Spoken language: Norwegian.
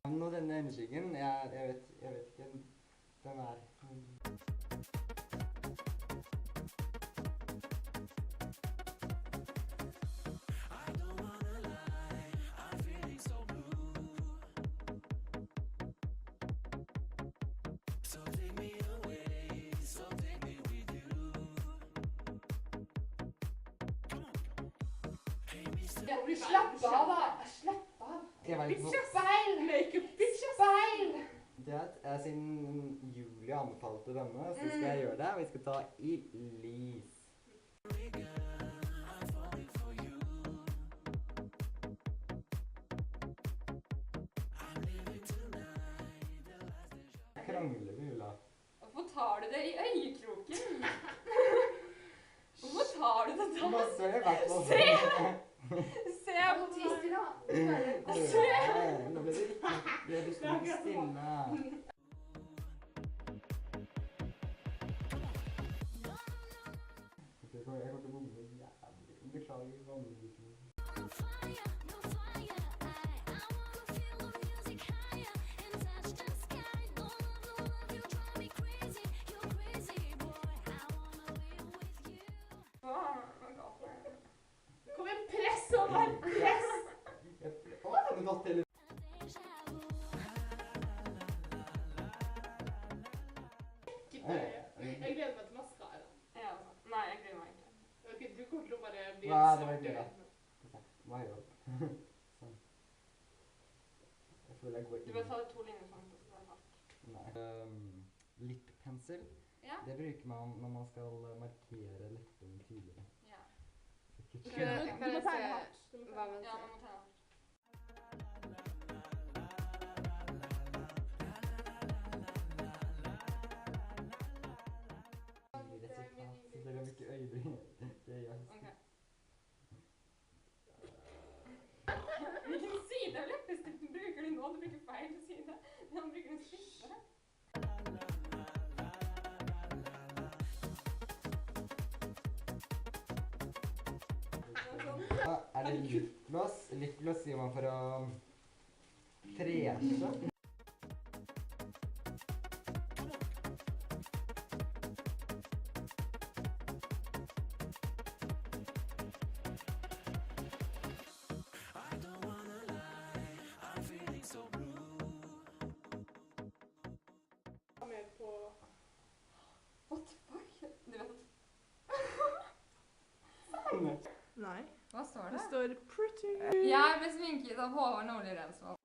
Nå denne øyenskyggen, jeg vet ikke, den er... Slapp av da! Slapp av! Speil! Speil! Siden Julie anbefalte denne, så skal jeg gjøre det. Vi skal ta Elise. Krangler vi, Ulla? Hvorfor tar du det i øyekroken? Hvorfor tar du det da? Hva ser jeg hvert fall? Se på tister da! Se! Nå ble det ikke... Det er ikke stille. Jeg kommer til å bomme jævlig. Beklager vanligvis. Kom igjen, press over! Press! Det datt hele... Jeg gleder meg til mascara. Ja, altså. Nei, jeg gleder meg ikke. Ok, du kommer til å bare bli Hva er det svart jeg i gleder? øynene. Hva gjør du? Sånn. Jeg føler jeg går inn. Du bør ta de 2 linjer sånn, så skal det være hardt. Nei. Lippensel. Ja. Det bruker man når man skal markere leppene tydeligere. Ja. Sikkert. Du må tegne hardt. Ja, man må tegne hardt. Så dere ikke øyebryn. Det gjør jeg. Ok. Hvilken side av leppestiften bruker du nå? Du bruker feil side. Nå bruker du spisse. Er det lipgloss? Lipgloss sier man for å freshe. What the fuck? Du vet at... Nei. Hva står Det det? står pretty. Jeg ble sminket av Håvard Nordli Rensvold.